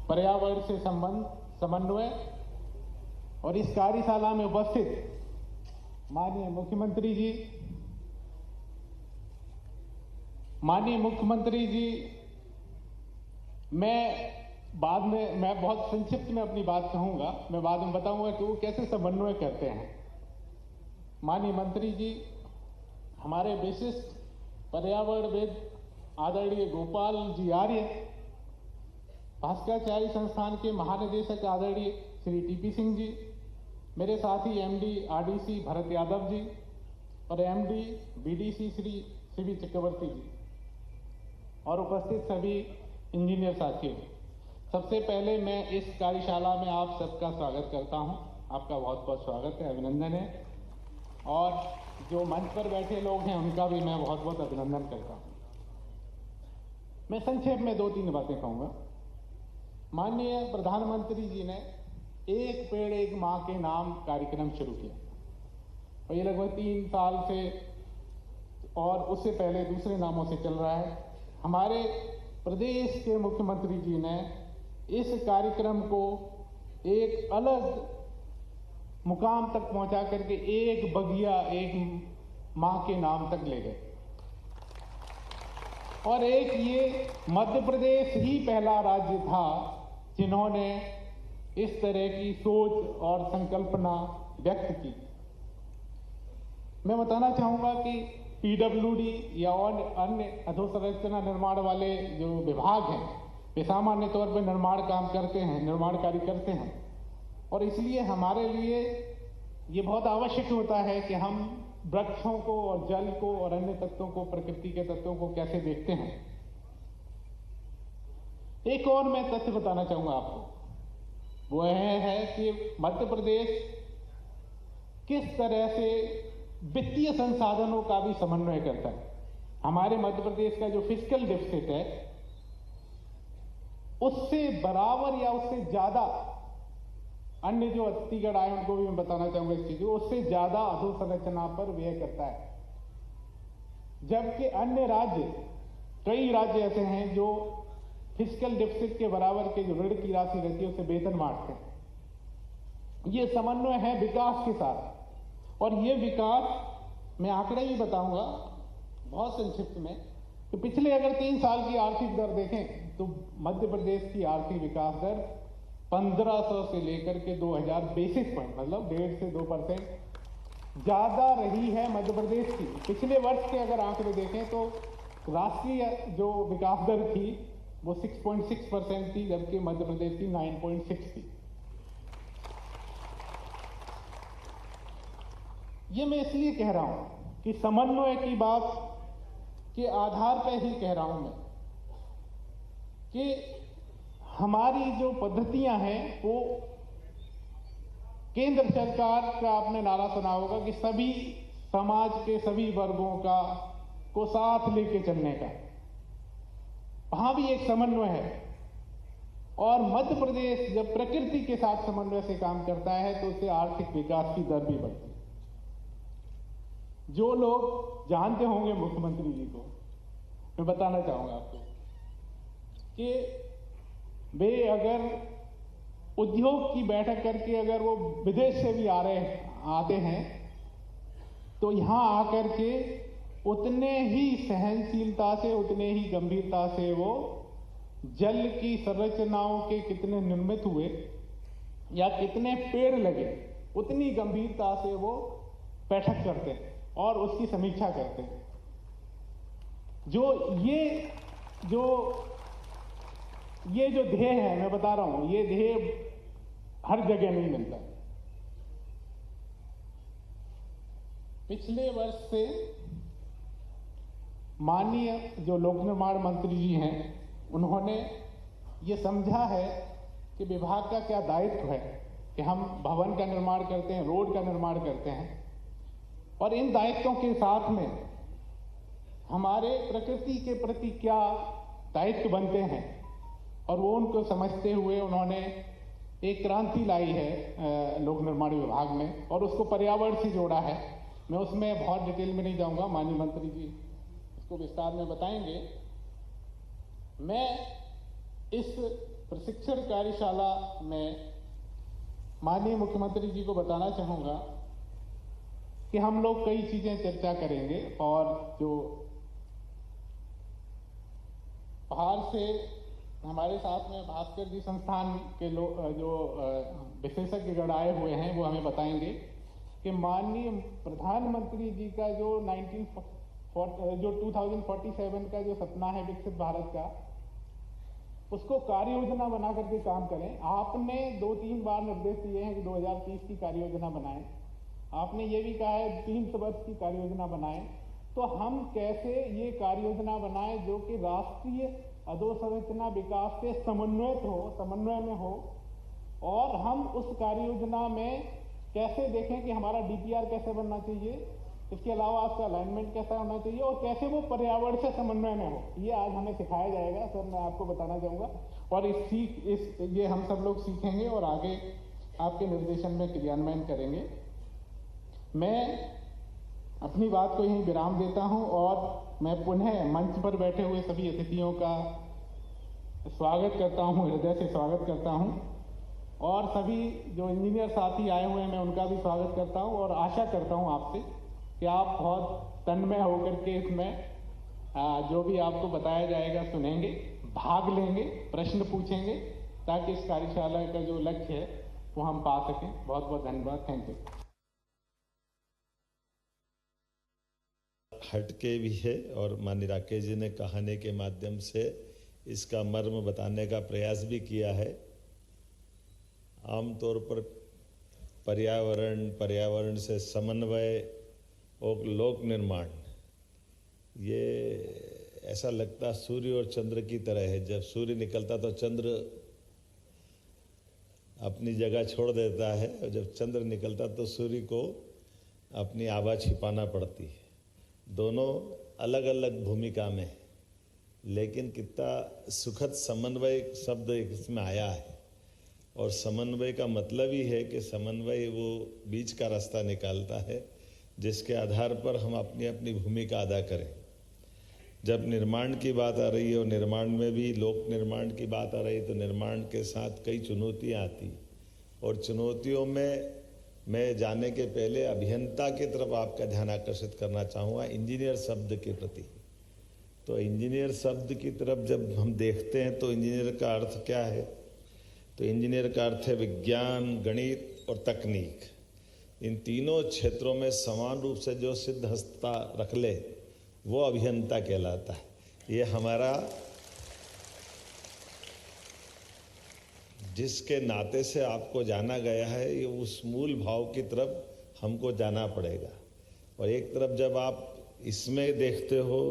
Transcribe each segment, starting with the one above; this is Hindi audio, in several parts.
पर्यावरण से समन्वय और इस कार्यशाला में उपस्थित माननीय मुख्यमंत्री जी, मैं बहुत संक्षिप्त में अपनी बात कहूंगा। मैं बाद में बताऊंगा कि वो कैसे समन्वय करते हैं। माननीय मंत्री जी, हमारे विशिष्ट पर्यावरणविद आदरणीय गोपाल जी आर्य, भास्कराचार्य संस्थान के महानिदेशक आदरणीय श्री टीपी सिंह जी, मेरे साथी एमडी आरडीसी भरत यादव जी और एमडी बीडीसी श्री शिवी चक्रवर्ती जी और उपस्थित सभी इंजीनियर साथियों, सबसे पहले मैं इस कार्यशाला में आप सबका स्वागत करता हूं। आपका बहुत बहुत स्वागत है, अभिनंदन है। और जो मंच पर बैठे लोग हैं उनका भी मैं बहुत बहुत अभिनंदन करता हूं। मैं संक्षेप में 2-3 बातें कहूंगा। माननीय प्रधानमंत्री जी ने एक पेड़ एक मां के नाम कार्यक्रम शुरू किया और ये लगभग 3 साल से और उससे पहले दूसरे नामों से चल रहा है। हमारे प्रदेश के मुख्यमंत्री जी ने इस कार्यक्रम को एक अलग मुकाम तक पहुंचा करके एक बगिया एक मां के नाम तक ले गए और एक ये मध्य प्रदेश ही पहला राज्य था जिन्होंने इस तरह की सोच और संकल्पना व्यक्त की। मैं बताना चाहूंगा कि पीडब्ल्यूडी या और अन्य अधोसंरचना निर्माण वाले जो विभाग हैं वे सामान्य तौर पर निर्माण कार्य करते हैं और इसलिए हमारे लिए ये बहुत आवश्यक होता है कि हम वृक्षों को और जल को और अन्य तत्वों को, प्रकृति के तत्वों को कैसे देखते हैं। एक और मैं तथ्य बताना चाहूंगा आपको, वो है कि मध्य प्रदेश किस तरह से वित्तीय संसाधनों का भी समन्वय करता है। हमारे मध्य प्रदेश का जो फिस्कल डेफिसिट है उससे बराबर या उससे ज्यादा अन्य जो छत्तीसगढ़ आए उनको भी मैं बताना चाहूंगा इस चीज को, उससे ज्यादा अधोसंरचना पर व्यय करता है। जबकि अन्य कई राज्य ऐसे हैं जो फिस्कल डेफिसिट के बराबर के जो ऋण की राशि रहती है उससे वेतन बांटते हैं। ये समन्वय है विकास के साथ और ये विकास मैं आंकड़े भी बताऊंगा बहुत संक्षिप्त में कि पिछले अगर 3 साल की आर्थिक दर देखें तो मध्य प्रदेश की आर्थिक विकास दर 1500 से लेकर के 2000 बेसिस पॉइंट, मतलब 1.5 से 2% ज्यादा रही है मध्य प्रदेश की। पिछले वर्ष के अगर आंकड़े देखें तो राष्ट्रीय जो विकास दर थी वो 6.6% थी, जबकि मध्य प्रदेश की 9.6 थी। ये मैं इसलिए कह रहा हूं कि समन्वय की बात के आधार पर ही कह रहा हूं मैं कि हमारी जो पद्धतियां हैं वो केंद्र सरकार का आपने नारा सुना होगा कि सभी समाज के सभी वर्गों को साथ लेके चलने का, वहां भी एक समन्वय है। और मध्य प्रदेश जब प्रकृति के साथ समन्वय से काम करता है तो उससे आर्थिक विकास की दर भी बढ़ती है। जो लोग जानते होंगे मुख्यमंत्री जी को, मैं बताना चाहूंगा आपको कि वे अगर उद्योग की बैठक करके अगर वो विदेश से भी आते हैं तो यहां आकर के उतने ही सहनशीलता से, उतने ही गंभीरता से वो जल की संरचनाओं के कितने निर्मित हुए या कितने पेड़ लगे, उतनी गंभीरता से वो बैठक करते हैं और उसकी समीक्षा करते हैं। ये जो ध्येय है, मैं बता रहा हूं, ये ध्येय हर जगह नहीं मिलता। पिछले वर्ष से माननीय जो लोक निर्माण मंत्री जी हैं उन्होंने ये समझा है कि विभाग का क्या दायित्व है कि हम भवन का निर्माण करते हैं, रोड का निर्माण करते हैं और इन दायित्वों के साथ में हमारे प्रकृति के प्रति क्या दायित्व बनते हैं और वो उनको समझते हुए उन्होंने एक क्रांति लाई है लोक निर्माण विभाग में और उसको पर्यावरण से जोड़ा है। मैं उसमें बहुत डिटेल में नहीं जाऊंगा, माननीय मंत्री जी इसको विस्तार में बताएंगे। मैं इस प्रशिक्षण कार्यशाला में माननीय मुख्यमंत्री जी को बताना चाहूँगा कि हम लोग कई चीज़ें चर्चा करेंगे और जो बाहर से हमारे साथ में भास्कर जी संस्थान के लोग जो विशेषज्ञगण आए हुए हैं वो हमें बताएंगे कि माननीय प्रधानमंत्री जी का जो 2047 का जो सपना है विकसित भारत का, उसको कार्य योजना बना करके काम करें। आपने 2-3 बार निर्देश दिए हैं कि 2030 की कार्य योजना बनाएं। आपने ये भी कहा है 3 वर्ष की कार्य योजना बनाएं। तो हम कैसे ये कार्य योजना बनाएं जो कि राष्ट्रीय अधोसंरचना विकास से समन्वय में हो, और हम उस कार्य योजना में कैसे देखें कि हमारा डीपीआर कैसे बनना चाहिए, इसके अलावा उसका अलाइनमेंट कैसा होना चाहिए और कैसे वो पर्यावरण से समन्वय में हो। ये आज हमें सिखाया जाएगा सर, मैं आपको बताना चाहूँगा, और ये हम सब लोग सीखेंगे और आगे आपके निर्देशन में क्रियान्वयन करेंगे। मैं अपनी बात को यहीं विराम देता हूं और मैं पुनः मंच पर बैठे हुए सभी अतिथियों का स्वागत करता हूं, हृदय से स्वागत करता हूं, और सभी जो इंजीनियर साथी आए हुए हैं मैं उनका भी स्वागत करता हूं और आशा करता हूं आपसे कि आप बहुत तन्मय होकर के इसमें जो भी आपको बताया जाएगा सुनेंगे, भाग लेंगे, प्रश्न पूछेंगे, ताकि इस कार्यशाला का जो लक्ष्य है वो हम पा सकें। बहुत बहुत धन्यवाद। Thank you. हटके भी है और माननीय राकेश जी ने कहानी के माध्यम से इसका मर्म बताने का प्रयास भी किया है। आमतौर पर पर्यावरण से समन्वय और लोक निर्माण, ये ऐसा लगता सूर्य और चंद्र की तरह है। जब सूर्य निकलता तो चंद्र अपनी जगह छोड़ देता है, और जब चंद्र निकलता तो सूर्य को अपनी आभा छिपाना पड़ती है। दोनों अलग अलग भूमिका में, लेकिन कितना सुखद समन्वय शब्द इसमें आया है। और समन्वय का मतलब ही है कि समन्वय वो बीच का रास्ता निकालता है जिसके आधार पर हम अपनी अपनी भूमिका अदा करें। जब निर्माण की बात आ रही है और निर्माण में भी लोक निर्माण की बात आ रही है, तो निर्माण के साथ कई चुनौतियाँ आती, और चुनौतियों में मैं जाने के पहले अभियंता की तरफ आपका ध्यान आकर्षित करना चाहूँगा, इंजीनियर शब्द के प्रति। तो इंजीनियर शब्द की तरफ जब हम देखते हैं तो इंजीनियर का अर्थ क्या है? तो इंजीनियर का अर्थ है विज्ञान, गणित और तकनीक। इन तीनों क्षेत्रों में समान रूप से जो सिद्धहस्तता रख ले वो अभियंता कहलाता है। ये हमारा जिसके नाते से आपको जाना गया है, ये उस मूल भाव की तरफ हमको जाना पड़ेगा। और एक तरफ जब आप इसमें देखते हो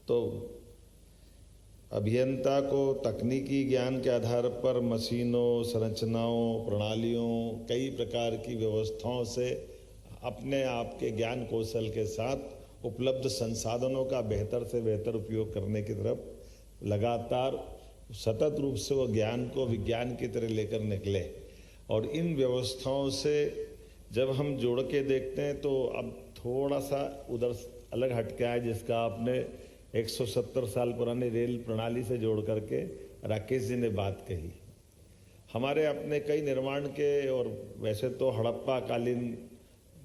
तो अभियंता को तकनीकी ज्ञान के आधार पर मशीनों, संरचनाओं, प्रणालियों, कई प्रकार की व्यवस्थाओं से अपने आप के ज्ञान कौशल के साथ उपलब्ध संसाधनों का बेहतर से बेहतर उपयोग करने की तरफ लगातार सतत रूप से वो ज्ञान को विज्ञान की तरह लेकर निकले। और इन व्यवस्थाओं से जब हम जोड़ के देखते हैं तो अब थोड़ा सा उधर अलग हट के आया, जिसका आपने 170 साल पुरानी रेल प्रणाली से जोड़ करके राकेश जी ने बात कही। हमारे अपने कई निर्माण के, और वैसे तो हड़प्पा कालीन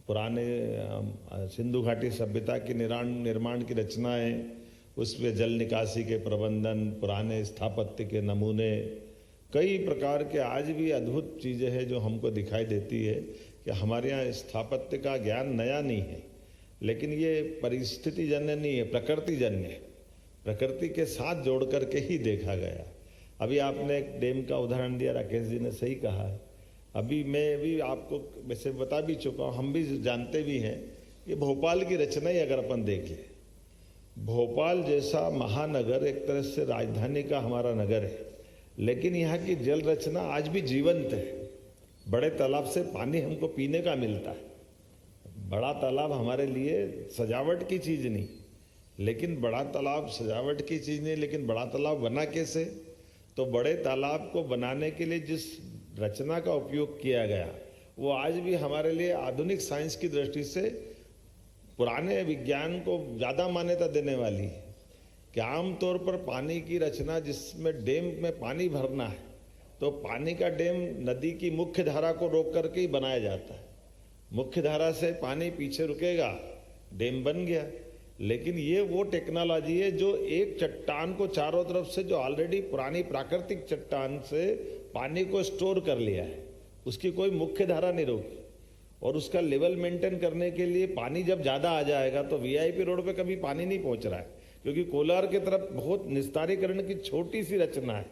पुराने सिंधु घाटी सभ्यता की निर्माण की रचनाएं, उसमें जल निकासी के प्रबंधन, पुराने स्थापत्य के नमूने, कई प्रकार के आज भी अद्भुत चीज़ें हैं जो हमको दिखाई देती है कि हमारे यहाँ स्थापत्य का ज्ञान नया नहीं है, लेकिन ये परिस्थिति जन्य नहीं है, प्रकृति जन्य है। प्रकृति के साथ जोड़ करके ही देखा गया। अभी आपने एक डैम का उदाहरण दिया, राकेश जी ने सही कहा है। अभी मैं भी आपको वैसे बता भी चुका हूँ, हम भी जानते भी हैं कि भोपाल की रचना ही अगर अपन देखें, भोपाल जैसा महानगर एक तरह से राजधानी का हमारा नगर है, लेकिन यहाँ की जल रचना आज भी जीवंत है। बड़े तालाब से पानी हमको पीने का मिलता है। बड़ा तालाब हमारे लिए सजावट की चीज़ नहीं, लेकिन बड़ा तालाब सजावट की चीज़ नहीं, लेकिन बड़ा तालाब बना कैसे? तो बड़े तालाब को बनाने के लिए जिस रचना का उपयोग किया गया वो आज भी हमारे लिए आधुनिक साइंस की दृष्टि से पुराने विज्ञान को ज़्यादा मान्यता देने वाली है। कि आमतौर पर पानी की रचना जिसमें डैम में पानी भरना है तो पानी का डैम नदी की मुख्य धारा को रोक करके ही बनाया जाता है। मुख्य धारा से पानी पीछे रुकेगा, डैम बन गया। लेकिन ये वो टेक्नोलॉजी है जो एक चट्टान को चारों तरफ से, जो ऑलरेडी पुरानी प्राकृतिक चट्टान से पानी को स्टोर कर लिया है, उसकी कोई मुख्य धारा नहीं रोकी। और उसका लेवल मेंटेन करने के लिए पानी जब ज़्यादा आ जाएगा तो वीआईपी रोड पे कभी पानी नहीं पहुंच रहा है, क्योंकि कोलार की तरफ बहुत निस्तारीकरण की छोटी सी रचना है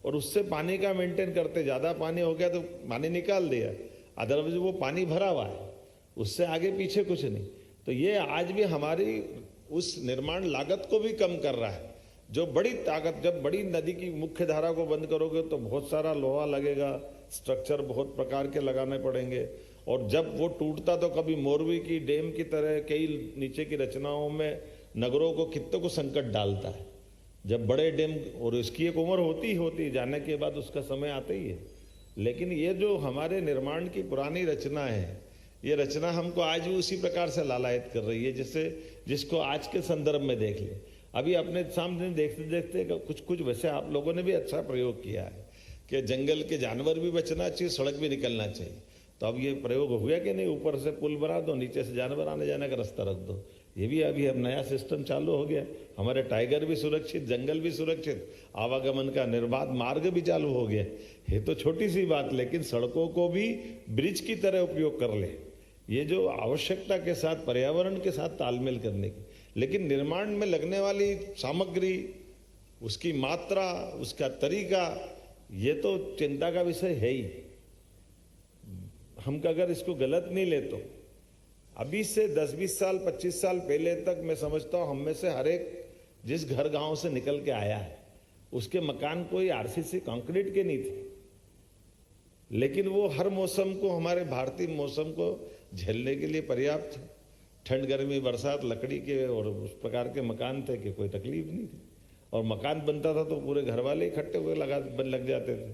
और उससे पानी का मेंटेन करते, ज़्यादा पानी हो गया तो पानी निकाल दिया, अदरवाइज वो पानी भरा हुआ है, उससे आगे पीछे कुछ नहीं। तो ये आज भी हमारी उस निर्माण लागत को भी कम कर रहा है। जो बड़ी ताकत, जब बड़ी नदी की मुख्य धारा को बंद करोगे तो बहुत सारा लोहा लगेगा, स्ट्रक्चर बहुत प्रकार के लगाने पड़ेंगे, और जब वो टूटता तो कभी मोरवी की डैम की तरह कई नीचे की रचनाओं में नगरों को, कितनों को संकट डालता है। जब बड़े डैम, और इसकी एक उम्र होती जाने के बाद उसका समय आता ही है। लेकिन ये जो हमारे निर्माण की पुरानी रचना है, ये रचना हमको आज भी उसी प्रकार से लालायित कर रही है, जिसको आज के संदर्भ में देख ले। अभी अपने सामने देखते देखते कुछ वैसे आप लोगों ने भी अच्छा प्रयोग किया है कि जंगल के जानवर भी बचना चाहिए, सड़क भी निकलना चाहिए। तो अब ये प्रयोग हो गया कि नहीं, ऊपर से पुल बना दो, नीचे से जानवर आने जाने का रास्ता रख दो। ये भी अभी अब नया सिस्टम चालू हो गया। हमारे टाइगर भी सुरक्षित, जंगल भी सुरक्षित, आवागमन का निर्बाध मार्ग भी चालू हो गया। ये तो छोटी सी बात, लेकिन सड़कों को भी ब्रिज की तरह उपयोग कर ले, ये जो आवश्यकता के साथ, पर्यावरण के साथ तालमेल करने की। लेकिन निर्माण में लगने वाली सामग्री, उसकी मात्रा, उसका तरीका, ये तो चिंता का विषय है ही। हम अगर इसको गलत नहीं ले तो अभी से 10-20 साल 25 साल पहले तक मैं समझता हूं हम में से हर एक जिस घर गांव से निकल के आया है, उसके मकान कोई आरसीसी कंक्रीट के नहीं थे, लेकिन वो हर मौसम को, हमारे भारतीय मौसम को झेलने के लिए पर्याप्त थे। ठंड, गर्मी, बरसात, लकड़ी के और उस प्रकार के मकान थे कि कोई तकलीफ नहीं थी। और मकान बनता था तो पूरे घर वाले इकट्ठे हुए लग जाते थे।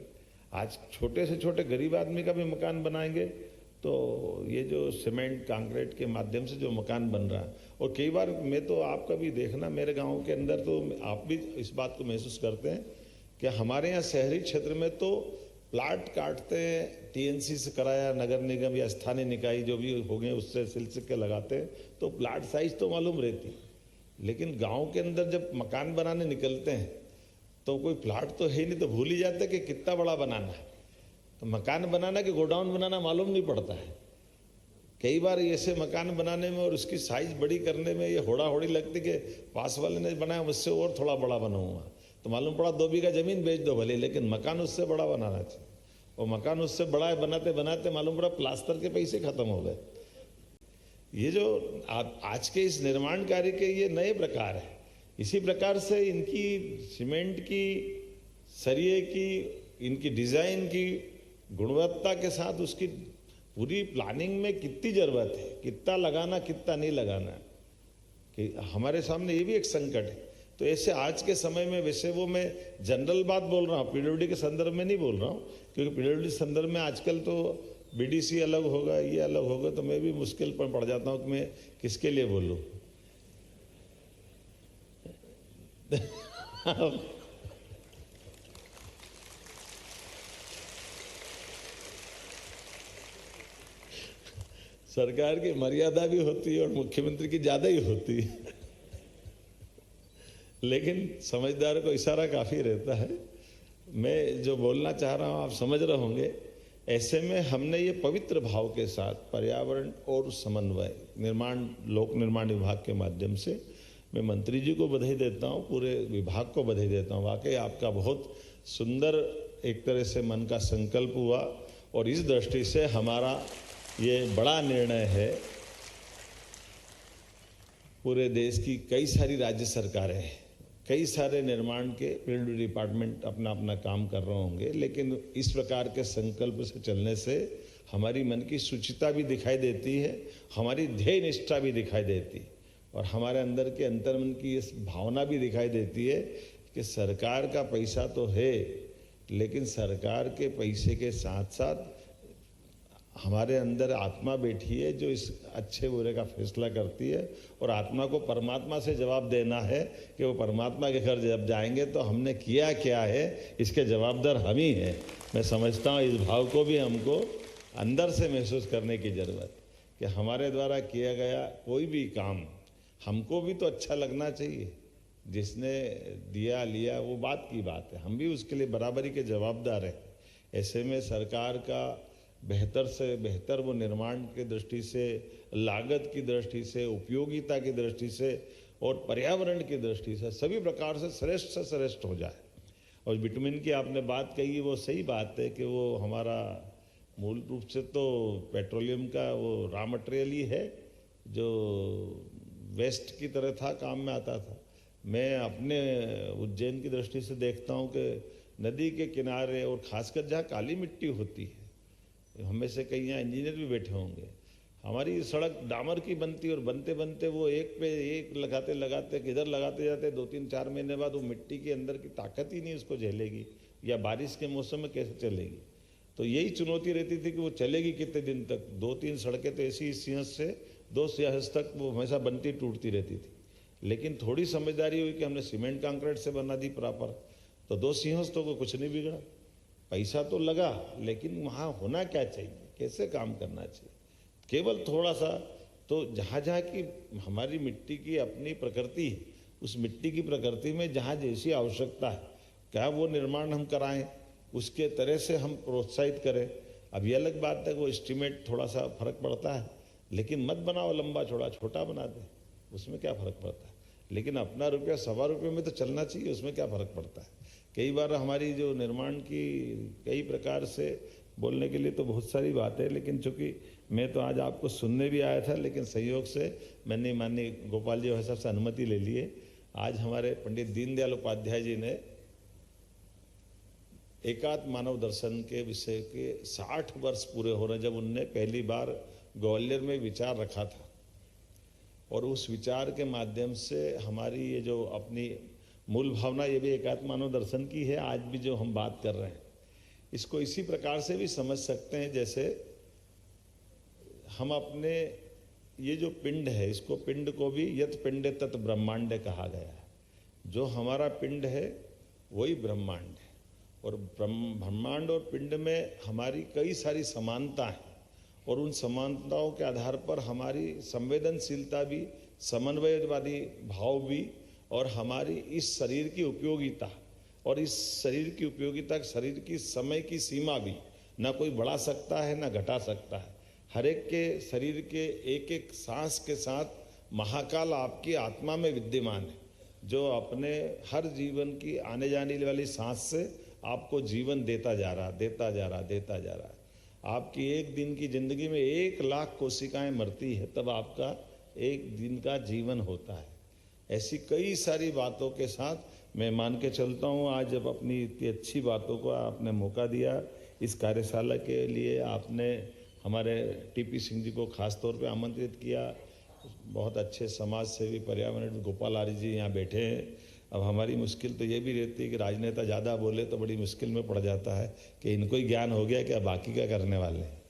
आज छोटे से छोटे गरीब आदमी का भी मकान बनाएंगे तो ये जो सीमेंट कंक्रीट के माध्यम से जो मकान बन रहा है, और कई बार मैं तो, आपका भी देखना, मेरे गांव के अंदर तो आप भी इस बात को महसूस करते हैं कि हमारे यहाँ शहरी क्षेत्र में तो प्लाट काटते हैं, टीएनसी से कराया, नगर निगम या स्थानीय निकाय जो भी हो गए उससे सिलसिल के लगाते हैं, तो प्लाट साइज तो मालूम रहती। लेकिन गाँव के अंदर जब मकान बनाने निकलते हैं तो कोई प्लाट तो है नहीं, तो भूल ही जाते कि कितना बड़ा बनाना है। तो मकान बनाना कि गोडाउन बनाना मालूम नहीं पड़ता है। कई बार ऐसे मकान बनाने में और उसकी साइज बड़ी करने में ये होड़ा होड़ी लगती कि पास वाले ने बनाया, मुझसे और थोड़ा बड़ा बनाऊंगा, तो मालूम पड़ा 2 बीघा जमीन बेच दो भले, लेकिन मकान उससे बड़ा बनाना चाहिए। और मकान उससे बड़ा बनाते बनाते मालूम पड़ा प्लास्टर के पैसे खत्म हो गए। ये जो आज के इस निर्माण कार्य के ये नए प्रकार है। इसी प्रकार से इनकी सीमेंट की, सरिये की, इनकी डिजाइन की गुणवत्ता के साथ उसकी पूरी प्लानिंग में कितनी जरूरत है, कितना लगाना, कितना नहीं लगाना, कि हमारे सामने ये भी एक संकट है। तो ऐसे आज के समय में, वैसे वो मैं जनरल बात बोल रहा हूँ, पीडब्ल्यूडी के संदर्भ में नहीं बोल रहा हूँ, क्योंकि पीडब्ल्यूडी संदर्भ में आजकल तो बीडीसी अलग होगा, ये अलग होगा, तो मैं भी मुश्किल पर पड़ जाता हूँ कि मैं किसके लिए बोलूँ। सरकार की मर्यादा भी होती है और मुख्यमंत्री की ज्यादा ही होती है, लेकिन समझदार को इशारा काफी रहता है। मैं जो बोलना चाह रहा हूं आप समझ रहे होंगे। ऐसे में हमने ये पवित्र भाव के साथ पर्यावरण और समन्वय, निर्माण, लोक निर्माण विभाग के माध्यम से मैं मंत्री जी को बधाई देता हूं, पूरे विभाग को बधाई देता हूं। वाकई आपका बहुत सुंदर एक तरह से मन का संकल्प हुआ, और इस दृष्टि से हमारा ये बड़ा निर्णय है। पूरे देश की कई सारी राज्य सरकारें हैं, कई सारे निर्माण के फील्ड डिपार्टमेंट अपना अपना काम कर रहे होंगे, लेकिन इस प्रकार के संकल्प से चलने से हमारी मन की शुचिता भी दिखाई देती है, हमारी ध्येय निष्ठा भी दिखाई देती है, और हमारे अंदर के अंतर्मन की इस भावना भी दिखाई देती है कि सरकार का पैसा तो है, लेकिन सरकार के पैसे के साथ साथ हमारे अंदर आत्मा बैठी है जो इस अच्छे बुरे का फैसला करती है, और आत्मा को परमात्मा से जवाब देना है कि वो परमात्मा के घर जब जाएंगे तो हमने किया क्या है, इसके जवाबदार हम ही हैं। मैं समझता हूँ इस भाव को भी हमको अंदर से महसूस करने की ज़रूरत कि हमारे द्वारा किया गया कोई भी काम हमको भी तो अच्छा लगना चाहिए। जिसने दिया लिया वो बात की बात है, हम भी उसके लिए बराबरी के जवाबदार हैं। ऐसे में सरकार का बेहतर से बेहतर वो निर्माण की दृष्टि से, लागत की दृष्टि से, उपयोगिता की दृष्टि से और पर्यावरण की दृष्टि से सभी प्रकार से श्रेष्ठ हो जाए। और विटामिन की आपने बात कही, वो सही बात है कि वो हमारा मूल रूप से तो पेट्रोलियम का वो रॉ मटेरियल ही है जो वेस्ट की तरह था, काम में आता था। मैं अपने उज्जैन की दृष्टि से देखता हूँ कि नदी के किनारे और खासकर जहाँ काली मिट्टी होती है, हमें से कई यहाँ इंजीनियर भी बैठे होंगे, हमारी सड़क डामर की बनती और बनते बनते वो एक पे एक लगाते किधर लगाते जाते 2-3-4 महीने बाद वो मिट्टी के अंदर की ताकत ही नहीं उसको झेलेगी, या बारिश के मौसम में कैसे चलेगी। तो यही चुनौती रहती थी कि वो चलेगी कितने दिन तक। 2-3 सड़कें तो ऐसी सिंहस्थ से 2 सिंहस्थ तक वो हमेशा बनती टूटती रहती थी। लेकिन थोड़ी समझदारी हुई कि हमने सीमेंट कंक्रीट से बना दी प्रॉपर, तो 2 सिंहस्थों को कुछ नहीं बिगड़ा। पैसा तो लगा, लेकिन वहाँ होना क्या चाहिए, कैसे काम करना चाहिए, केवल थोड़ा सा। तो जहाँ जहाँ की हमारी मिट्टी की अपनी प्रकृति है, उस मिट्टी की प्रकृति में जहाँ जैसी आवश्यकता है, क्या वो निर्माण हम कराएं, उसके तरह से हम प्रोत्साहित करें। अब ये अलग बात है, वो एस्टिमेट थोड़ा सा फर्क पड़ता है, लेकिन मत बनाओ लंबा चौड़ा, छोटा बना दे, उसमें क्या फ़र्क पड़ता है। लेकिन अपना रुपया ₹1.25 में तो चलना चाहिए, उसमें क्या फ़र्क पड़ता है। कई बार हमारी जो निर्माण की कई प्रकार से बोलने के लिए तो बहुत सारी बातें हैं, लेकिन चूँकि मैं तो आज आपको सुनने भी आया था, लेकिन संयोग से मैंने माननीय गोपाल जी साहब से अनुमति ले लिए। आज हमारे पंडित दीनदयाल उपाध्याय जी ने एकात्म मानव दर्शन के विषय के 60 वर्ष पूरे हो रहे, जब उनने पहली बार ग्वालियर में विचार रखा था, और उस विचार के माध्यम से हमारी ये जो अपनी मूल भावना, ये भी एकात्म मानव दर्शन की है। आज भी जो हम बात कर रहे हैं, इसको इसी प्रकार से भी समझ सकते हैं जैसे हम अपने ये जो पिंड है, इसको पिंड को भी यत पिंडे तत् ब्रह्मांड कहा गया है। जो हमारा पिंड है वही ब्रह्मांड है, और ब्रह्मांड और पिंड में हमारी कई सारी समानता है, और उन समानताओं के आधार पर हमारी संवेदनशीलता भी, समन्वयवादी भाव भी, और हमारी इस शरीर की उपयोगिता, और इस शरीर की उपयोगिता, शरीर की समय की सीमा भी ना कोई बढ़ा सकता है ना घटा सकता है। हर एक के शरीर के एक एक सांस के साथ महाकाल आपकी आत्मा में विद्यमान है, जो अपने हर जीवन की आने जाने वाली सांस से आपको जीवन देता जा रहा है। आपकी एक दिन की जिंदगी में 1 लाख कोशिकाएं मरती है, तब आपका एक दिन का जीवन होता है। ऐसी कई सारी बातों के साथ मैं मान के चलता हूँ। आज जब अपनी इतनी अच्छी बातों को आपने मौका दिया, इस कार्यशाला के लिए आपने हमारे टीपी सिंह जी को खास तौर पे आमंत्रित किया। बहुत अच्छे समाज सेवी पर्यावरण गोपाल आर्य जी यहाँ बैठे हैं। अब हमारी मुश्किल तो ये भी रहती है कि राजनेता ज़्यादा बोले तो बड़ी मुश्किल में पड़ जाता है कि इनको ही ज्ञान हो गया क्या, बाकी क्या करने वाले हैं।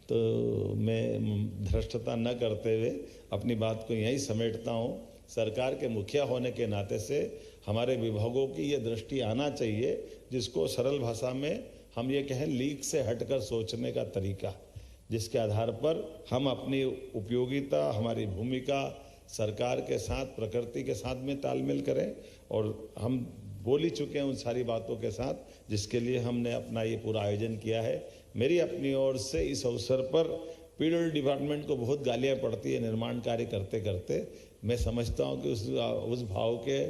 तो मैं धृष्टता न करते हुए अपनी बात को यहीं समेटता हूँ। सरकार के मुखिया होने के नाते से हमारे विभागों की ये दृष्टि आना चाहिए, जिसको सरल भाषा में हम ये कहें लीक से हटकर सोचने का तरीका, जिसके आधार पर हम अपनी उपयोगिता, हमारी भूमिका सरकार के साथ, प्रकृति के साथ में तालमेल करें। और हम बोल ही चुके हैं उन सारी बातों के साथ जिसके लिए हमने अपना ये पूरा आयोजन किया है। मेरी अपनी ओर से इस अवसर पर पीडब्ल्यूडी डिपार्टमेंट को बहुत गालियाँ पड़ती है निर्माण कार्य करते करते। मैं समझता हूँ कि उस भाव के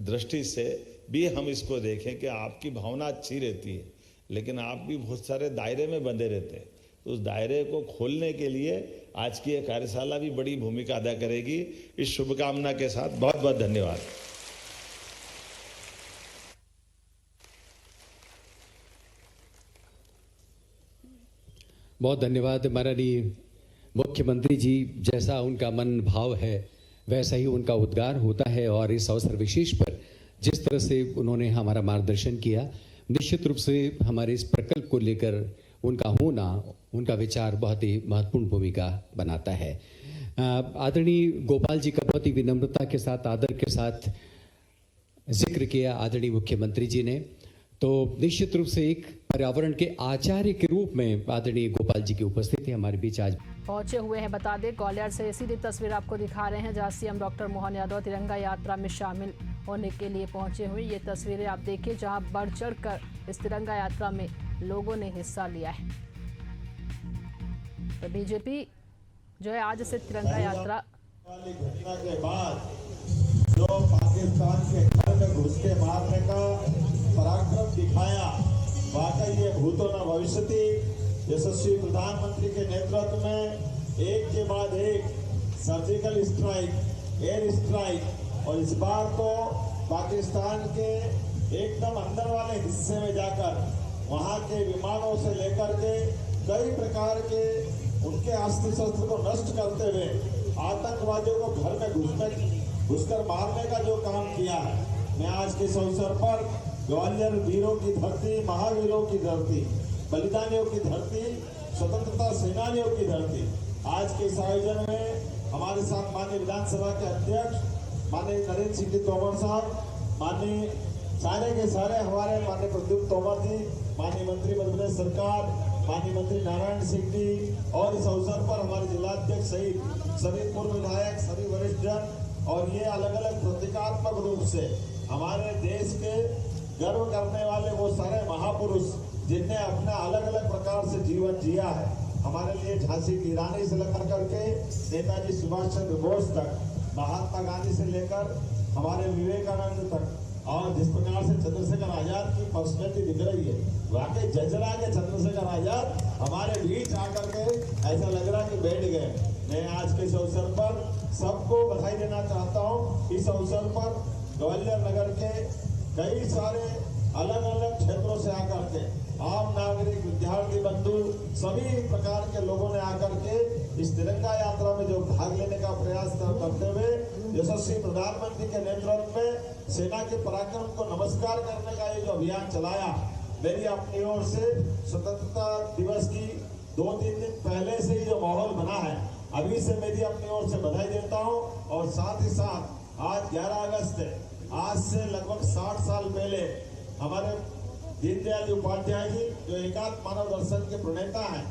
दृष्टि से भी हम इसको देखें कि आपकी भावना अच्छी रहती है, लेकिन आप भी बहुत सारे दायरे में बंधे रहते हैं। तो उस दायरे को खोलने के लिए आज की यह कार्यशाला भी बड़ी भूमिका अदा करेगी। इस शुभकामना के साथ बहुत बहुत धन्यवाद। बहुत धन्यवाद माननीय मुख्यमंत्री जी। जैसा उनका मन भाव है वैसा ही उनका उद्गार होता है, और इस अवसर विशेष पर जिस तरह से उन्होंने हमारा मार्गदर्शन किया, निश्चित रूप से हमारे इस प्रकल्प को लेकर उनका होना, उनका विचार बहुत ही महत्वपूर्ण भूमिका बनाता है। आदरणीय गोपाल जी का बहुत ही विनम्रता के साथ, आदर के साथ जिक्र किया आदरणीय मुख्यमंत्री जी ने, तो निश्चित रूप से एक पर्यावरण के आचार्य के रूप में आदरणीय गोपाल जी की उपस्थिति हमारे बीच आज पहुंचे हुए हैं। बता दें, ग्वालियर से सीधी तस्वीर आपको दिखा रहे हैं जहां सीएम डॉक्टर मोहन यादव तिरंगा यात्रा में शामिल होने के लिए पहुंचे हुए। ये तस्वीरें आप देखिए जहां बढ़ चढ़ कर इस तिरंगा यात्रा में लोगों ने हिस्सा लिया है। तो बीजेपी जो है आज से तिरंगा यात्रा वाली घटना के बाद जो पाकिस्तान के घर में घुस के मारने का पराक्रम दिखाया, वाकई ये भूतो न भविष्यति। यशस्वी प्रधानमंत्री के नेतृत्व में एक के बाद एक सर्जिकल स्ट्राइक, एयर स्ट्राइक, और इस बार तो पाकिस्तान के एकदम अंदर वाले हिस्से में जाकर वहां के विमानों से लेकर के कई प्रकार के उनके अस्त्र शस्त्र को नष्ट करते हुए आतंकवादियों को घर में घुसकर मारने का जो काम किया है। मैं आज के इस अवसर पर ग्वालियर वीरों की धरती, महावीरों की धरती, बलिदानियों की धरती, स्वतंत्रता सेनानियों की धरती, आज के इस आयोजन में हमारे साथ माननीय विधानसभा के अध्यक्ष माननीय नरेंद्र सिंह तोमर साहब, माननीय सारे के सारे हमारे माननीय प्रद्युम्न तोमर जी, माननीय मंत्री मध्य प्रदेश सरकार, माननीय मंत्री नारायण सिंह जी, और इस अवसर पर हमारे जिलाध्यक्ष सहित सभी पूर्व विधायक, सभी वरिष्ठ जन, और ये अलग अलग प्रतीकात्मक रूप से हमारे देश के गर्व करने वाले वो सारे महापुरुष जिनने अपना अलग अलग प्रकार से जीवन जिया है। हमारे लिए झांसी की रानी से लेकर करके नेताजी सुभाष चंद्र बोस तक, महात्मा गांधी से लेकर हमारे विवेकानंद तक, और जिस प्रकार से चंद्रशेखर आजाद की पर्सनैलिटी दिख रही है, वाकई जजरा के चंद्रशेखर आजाद हमारे बीच आकर के ऐसा लग रहा है कि बैठ गए। मैं आज के इस अवसर पर सबको बधाई देना चाहता हूँ। इस अवसर पर ग्वालियर नगर के कई सारे अलग अलग क्षेत्रों से आकर के आम नागरिक, विद्यार्थी बंधु, सभी प्रकार के लोगों ने आकर के इस तिरंगा यात्रा में जो भाग लेने का प्रयास करते हुए यशस्वी प्रधानमंत्री के नेतृत्व में सेना के पराक्रम को नमस्कार करने का ये जो अभियान चलाया, मेरी अपनी ओर से स्वतंत्रता दिवस की 2-3 दिन पहले से ही जो माहौल बना है, अभी से मेरी अपनी ओर से बधाई देता हूँ। और साथ ही साथ आज 11 अगस्त है, आज से लगभग 60 साल पहले हमारे दीनदयाल उपाध्याय जी, जो एकात्म मानव दर्शन के प्रणेता हैं,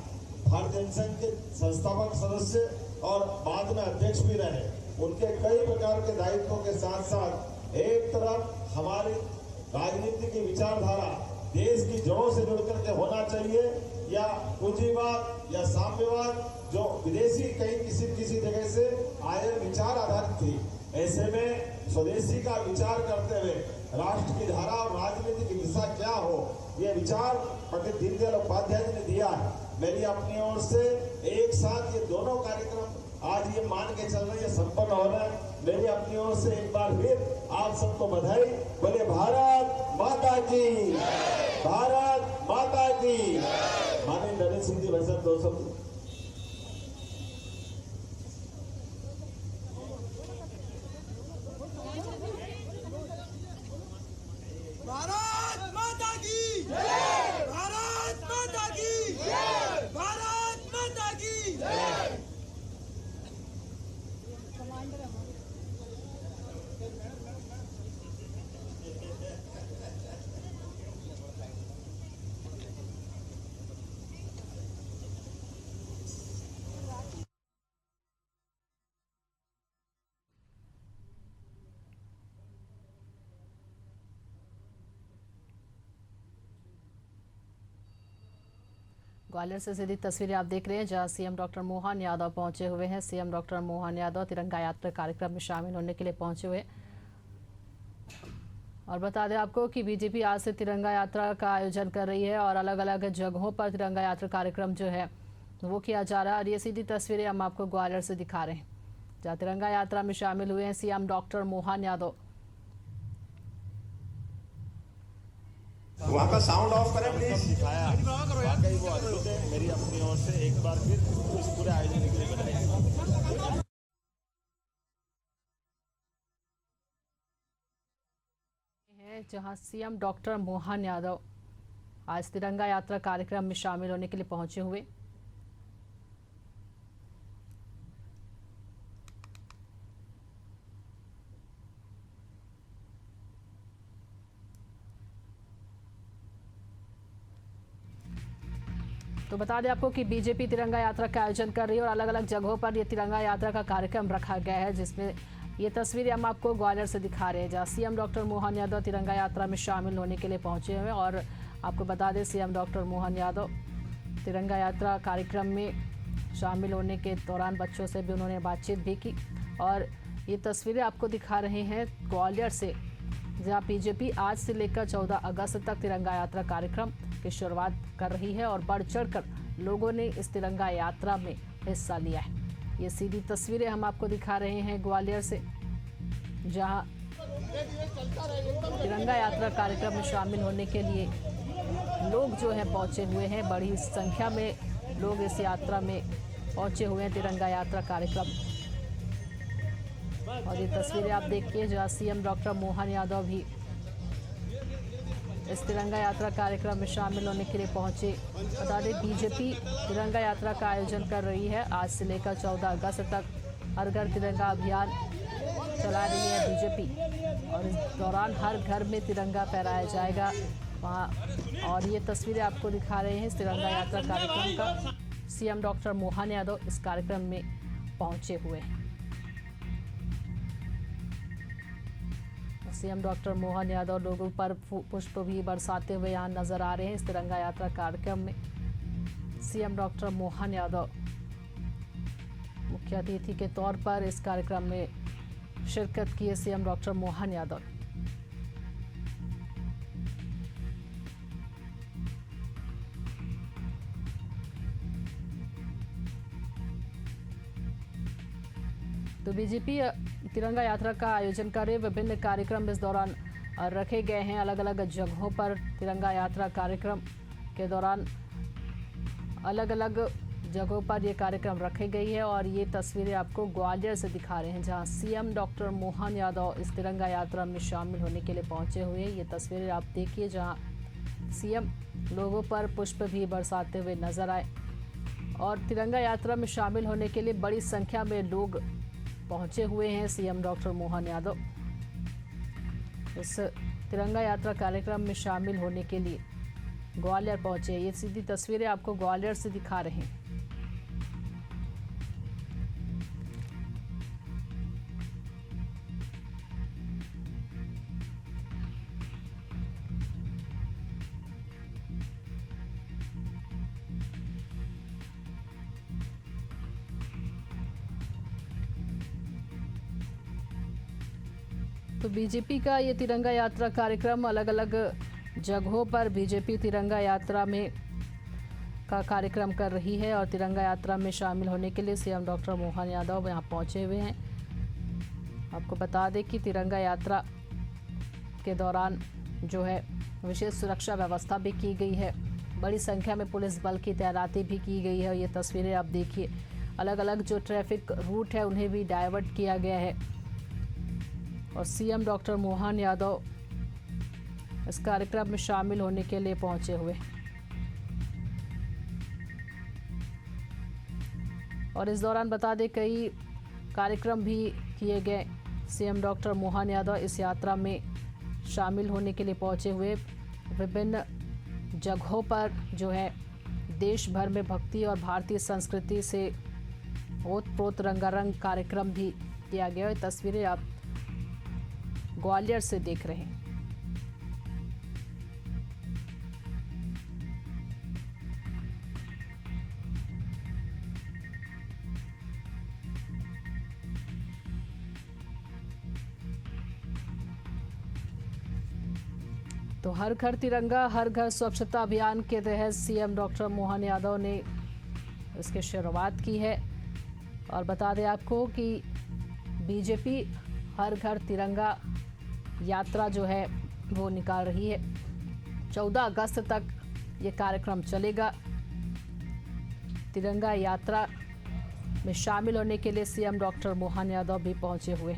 भारतीय जनसंघ के संस्थापक सदस्य और बाद में अध्यक्ष भी रहे, उनके कई प्रकार के दायित्वों के साथ साथ एक तरफ हमारी राजनीति की विचारधारा देश की जड़ों से जुड़ करके होना चाहिए, या पूंजीवाद या साम्यवाद जो विदेशी कहीं किसी जगह से आए विचार आधारित थी, ऐसे में स्वदेशी का विचार करते हुए राष्ट्र की धारा और राजनीति की दिशा क्या हो, ये विचार पंडित दीनदयाल उपाध्याय जी ने दिया है। मेरी अपनी ओर से एक साथ ये दोनों कार्यक्रम आज ये मान के चल रहे हैं, संपन्न हो रहे हैं। मेरी अपनी ओर से एक बार फिर आप सबको बधाई। बोले भारत माता की, भारत माता की। माननीय नरेंद्र सिंह जी वैसे 2 शब्द। भारत माता की, भारत माता की, भारत माता की। ग्वालियर से सीधी तस्वीरें आप देख रहे हैं जहां सीएम डॉक्टर मोहन यादव पहुंचे हुए हैं। सीएम डॉक्टर मोहन यादव तिरंगा यात्रा कार्यक्रम में शामिल होने के लिए पहुंचे हुए। और बता दें आपको कि बीजेपी आज से तिरंगा यात्रा का आयोजन कर रही है और अलग अलग जगहों पर तिरंगा यात्रा कार्यक्रम जो है वो किया जा रहा है। और ये सीधी तस्वीरें हम आपको ग्वालियर से दिखा रहे हैं जहाँ तिरंगा यात्रा में शामिल हुए हैं सीएम डॉक्टर मोहन यादव। वहाँ का साउंड ऑफ करें प्लीज। दिखाया वाकई वो अद्भुत है। मेरी अपनी ओर से एक बार फिर इस पूरे आयोजन के लिए बधाई। जहां सीएम डॉक्टर मोहन यादव आज तिरंगा यात्रा कार्यक्रम में शामिल होने के लिए पहुंचे हुए। तो बता दें आपको कि बीजेपी तिरंगा यात्रा का आयोजन कर रही है और अलग अलग जगहों पर ये तिरंगा यात्रा का कार्यक्रम रखा गया है, जिसमें ये तस्वीरें हम आपको ग्वालियर से दिखा रहे हैं, जहां सीएम डॉक्टर मोहन यादव तिरंगा यात्रा में शामिल होने के लिए पहुंचे हुए हैं। और आपको बता दें सीएम डॉक्टर मोहन यादव तिरंगा यात्रा कार्यक्रम में शामिल होने के दौरान बच्चों से भी उन्होंने बातचीत भी की। और ये तस्वीरें आपको दिखा रहे हैं ग्वालियर से, जहां बीजेपी आज से लेकर 14 अगस्त तक तिरंगा यात्रा कार्यक्रम की शुरुआत कर रही है और बढ़ चढ़कर लोगों ने इस तिरंगा यात्रा में हिस्सा लिया है। ये सीधी तस्वीरें हम आपको दिखा रहे हैं ग्वालियर से, जहां तिरंगा यात्रा कार्यक्रम में शामिल होने के लिए लोग जो है पहुंचे हुए हैं। बड़ी संख्या में लोग इस यात्रा में पहुंचे हुए हैं तिरंगा यात्रा कार्यक्रम। और ये तस्वीरें आप देखिए जहां सीएम डॉक्टर मोहन यादव भी इस तिरंगा यात्रा कार्यक्रम में शामिल होने के लिए पहुंचे। बता दें बीजेपी तिरंगा यात्रा का आयोजन कर रही है। आज से लेकर 14 अगस्त तक हर घर तिरंगा अभियान चला रही है बीजेपी, और इस दौरान हर घर में तिरंगा फहराया जाएगा वहाँ। और ये तस्वीरें आपको दिखा रहे हैं इस तिरंगा यात्रा कार्यक्रम का। सीएम डॉक्टर मोहन यादव इस कार्यक्रम में पहुंचे हुए हैं। सीएम डॉक्टर मोहन यादव लोगों पर पुष्प भी बरसाते हुए यहाँ नजर आ रहे हैं इस तिरंगा यात्रा कार्यक्रम में। सीएम डॉक्टर मोहन यादव मुख्य अतिथि के तौर पर इस कार्यक्रम में शिरकत किए सीएम डॉक्टर मोहन यादव। तो बीजेपी तिरंगा यात्रा का आयोजन कर रही है। विभिन्न कार्यक्रम इस दौरान रखे गए हैं। अलग अलग जगहों पर तिरंगा यात्रा कार्यक्रम के दौरान अलग अलग जगहों पर ये कार्यक्रम रखे गई है। और ये तस्वीरें आपको ग्वालियर से दिखा रहे हैं, जहां सीएम डॉक्टर मोहन यादव इस तिरंगा यात्रा में शामिल होने के लिए पहुंचे हुए हैं। ये तस्वीरें आप देखिए जहां सीएम लोगों पर पुष्प भी बरसाते हुए नजर आए। और तिरंगा यात्रा में शामिल होने के लिए बड़ी संख्या में लोग पहुंचे हुए हैं। सीएम डॉक्टर मोहन यादव इस तिरंगा यात्रा कार्यक्रम में शामिल होने के लिए ग्वालियर पहुंचे। ये सीधी तस्वीरें आपको ग्वालियर से दिखा रहे हैं। तो बीजेपी का ये तिरंगा यात्रा कार्यक्रम अलग अलग जगहों पर बीजेपी तिरंगा यात्रा में का कार्यक्रम कर रही है। और तिरंगा यात्रा में शामिल होने के लिए सीएम डॉक्टर मोहन यादव यहाँ पहुँचे हुए हैं। आपको बता दें कि तिरंगा यात्रा के दौरान जो है विशेष सुरक्षा व्यवस्था भी की गई है। बड़ी संख्या में पुलिस बल की तैनाती भी की गई है। ये तस्वीरें आप देखिए, अलग अलग जो ट्रैफिक रूट है उन्हें भी डाइवर्ट किया गया है। और सीएम डॉक्टर मोहन यादव इस कार्यक्रम में शामिल होने के लिए पहुंचे हुए। और इस दौरान बता दें कई कार्यक्रम भी किए गए। सीएम डॉक्टर मोहन यादव इस यात्रा में शामिल होने के लिए पहुंचे हुए। विभिन्न जगहों पर जो है देश भर में भक्ति और भारतीय संस्कृति से ओतप्रोत रंगारंग कार्यक्रम भी किया गया। ये तस्वीरें आप ग्वालियर से देख रहे हैं। तो हर घर तिरंगा हर घर स्वच्छता अभियान के तहत सीएम डॉक्टर मोहन यादव ने इसकी शुरुआत की है। और बता दें आपको कि बीजेपी हर घर तिरंगा यात्रा जो है वो निकाल रही है। 14 अगस्त तक ये कार्यक्रम चलेगा। तिरंगा यात्रा में शामिल होने के लिए सीएम डॉक्टर मोहन यादव भी पहुंचे हुए।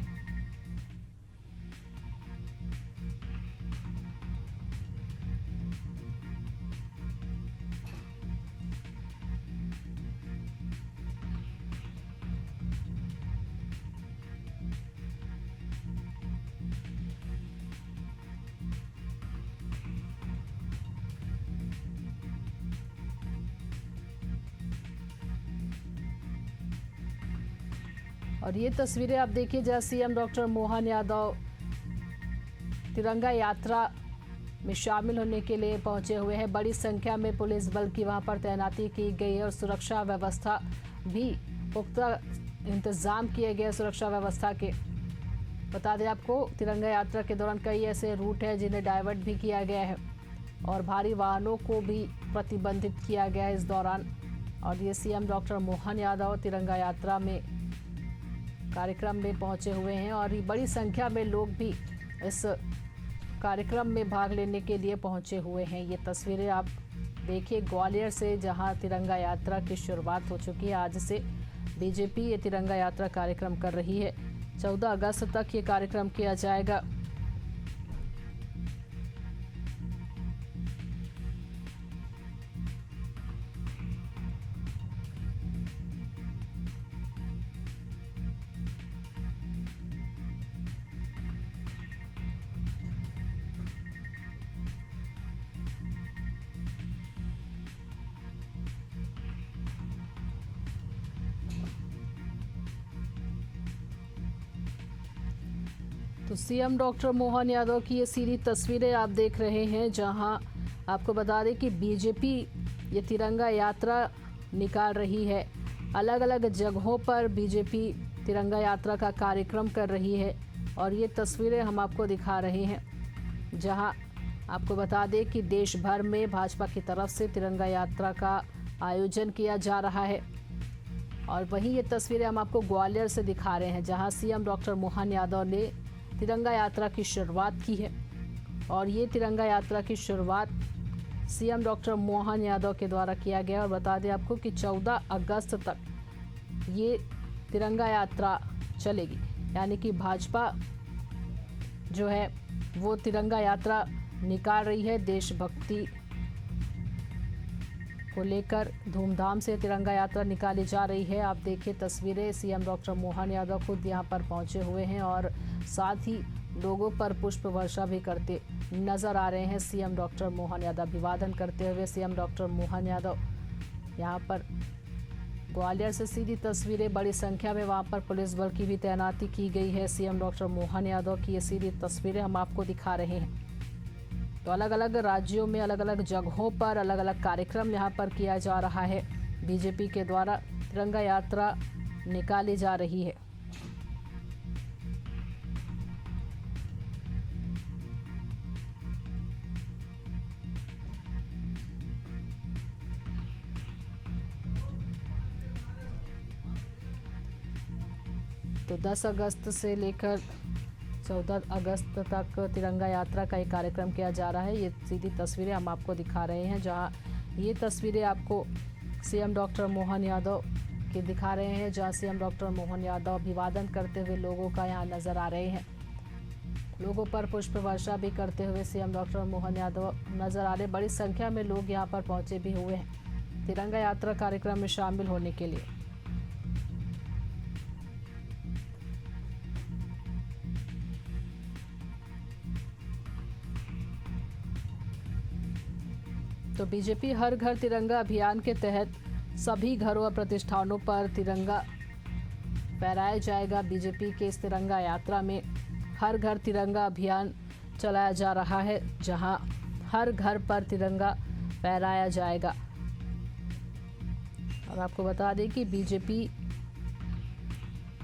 और ये तस्वीरें आप देखिए जहाँ सीएम डॉक्टर मोहन यादव तिरंगा यात्रा में शामिल होने के लिए पहुंचे हुए हैं। बड़ी संख्या में पुलिस बल की वहां पर तैनाती की गई है और सुरक्षा व्यवस्था भी पुख्ता इंतजाम किए गए सुरक्षा व्यवस्था के। बता दें आपको तिरंगा यात्रा के दौरान कई ऐसे रूट हैं जिन्हें डाइवर्ट भी किया गया है और भारी वाहनों को भी प्रतिबंधित किया गया है इस दौरान। और ये सीएम डॉक्टर मोहन यादव तिरंगा यात्रा में कार्यक्रम में पहुंचे हुए हैं और ये बड़ी संख्या में लोग भी इस कार्यक्रम में भाग लेने के लिए पहुंचे हुए हैं। ये तस्वीरें आप देखिए ग्वालियर से, जहां तिरंगा यात्रा की शुरुआत हो चुकी है। आज से बीजेपी ये तिरंगा यात्रा कार्यक्रम कर रही है। 14 अगस्त तक ये कार्यक्रम किया जाएगा। तो सीएम डॉक्टर मोहन यादव की ये सीधी तस्वीरें आप देख रहे हैं, जहां आपको बता दें कि बीजेपी ये तिरंगा यात्रा निकाल रही है। अलग अलग जगहों पर बीजेपी तिरंगा यात्रा का कार्यक्रम कर रही है और ये तस्वीरें हम आपको दिखा रहे हैं, जहां आपको बता दें कि देश भर में भाजपा की तरफ से तिरंगा यात्रा का आयोजन किया जा रहा है। और वहीं ये तस्वीरें हम आपको ग्वालियर से दिखा रहे हैं, जहां सीएम डॉक्टर मोहन यादव ने तिरंगा यात्रा की शुरुआत की है। और ये तिरंगा यात्रा की शुरुआत सीएम डॉक्टर मोहन यादव के द्वारा किया गया। और बता दें आपको कि 14 अगस्त तक ये तिरंगा यात्रा चलेगी, यानी कि भाजपा जो है वो तिरंगा यात्रा निकाल रही है। देशभक्ति को लेकर धूमधाम से तिरंगा यात्रा निकाली जा रही है। आप देखिए तस्वीरें, सीएम डॉक्टर मोहन यादव खुद यहां पर पहुंचे हुए हैं और साथ ही लोगों पर पुष्प वर्षा भी करते नजर आ रहे हैं। सीएम डॉक्टर मोहन यादव अभिवादन करते हुए सीएम डॉक्टर मोहन यादव यहां पर ग्वालियर से सीधी तस्वीरें, बड़ी संख्या में वहां पर पुलिस बल की भी तैनाती की गई है। सीएम डॉक्टर मोहन यादव की ये सीधी तस्वीरें हम आपको दिखा रहे हैं। तो अलग अलग राज्यों में अलग अलग जगहों पर अलग अलग कार्यक्रम यहाँ पर किया जा रहा है। बीजेपी के द्वारा तिरंगा यात्रा निकाली जा रही है। तो 10 अगस्त से लेकर 14 अगस्त तक तिरंगा यात्रा का एक कार्यक्रम किया जा रहा है। ये सीधी तस्वीरें हम आपको दिखा रहे हैं, जहां ये तस्वीरें आपको सीएम डॉक्टर मोहन यादव की दिखा रहे हैं, जहां सीएम डॉक्टर मोहन यादव अभिवादन करते हुए लोगों का यहाँ नजर आ रहे हैं। लोगों पर पुष्प वर्षा भी करते हुए सीएम डॉक्टर मोहन यादव नजर आ रहे। बड़ी संख्या में लोग यहाँ पर पहुंचे भी हुए हैं तिरंगा यात्रा कार्यक्रम में शामिल होने के लिए। तो बीजेपी हर घर तिरंगा अभियान के तहत सभी घरों और प्रतिष्ठानों पर तिरंगा फहराया जाएगा। बीजेपी के इस तिरंगा यात्रा में हर घर तिरंगा अभियान चलाया जा रहा है, जहां हर घर पर तिरंगा फहराया जाएगा। और आपको बता दें कि बीजेपी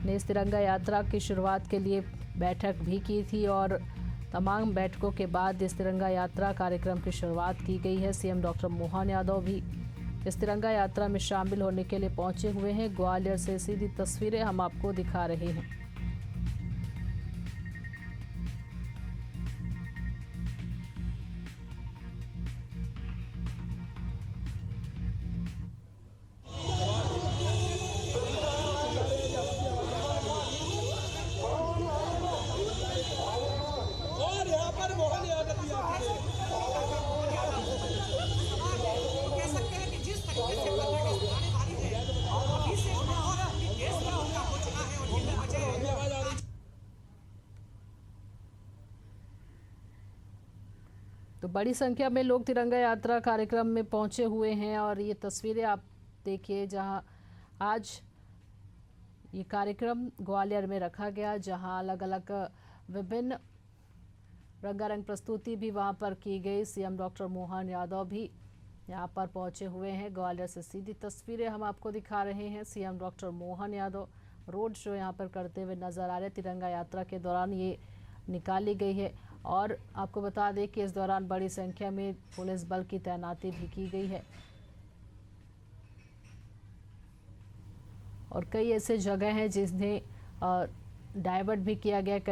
ने इस तिरंगा यात्रा की शुरुआत के लिए बैठक भी की थी और तमाम बैठकों के बाद इस तिरंगा यात्रा कार्यक्रम की शुरुआत की गई है। सीएम डॉक्टर मोहन यादव भी इस तिरंगा यात्रा में शामिल होने के लिए पहुंचे हुए हैं। ग्वालियर से सीधी तस्वीरें हम आपको दिखा रहे हैं। और यहाँ पर मोहन यादव भी आते हैं। कह सकते हैं कि जिस तरीके से पत्रकार आने वाली है, अभी से और अपनी देश में उनका हो चुका है और कितने बचे हैं। तो बड़ी संख्या में लोग तिरंगा यात्रा कार्यक्रम में पहुंचे हुए हैं और ये तस्वीरें आप देखिए, जहां आज ये कार्यक्रम ग्वालियर में रखा गया, जहां अलग अलग विभिन्न रंगारंग प्रस्तुति भी वहां पर की गई। सीएम डॉक्टर मोहन यादव भी यहां पर पहुंचे हुए हैं। ग्वालियर से सीधी तस्वीरें हम आपको दिखा रहे हैं। CM doctor Mohan Yadav road show यहां पर करते हुए नजर आ रहे। तिरंगा यात्रा के दौरान ये निकाली गई है और आपको बता दें कि इस दौरान बड़ी संख्या में पुलिस बल की तैनाती भी की गई है और कई ऐसे जगह हैं जिन्हें डाइवर्ट भी किया गया।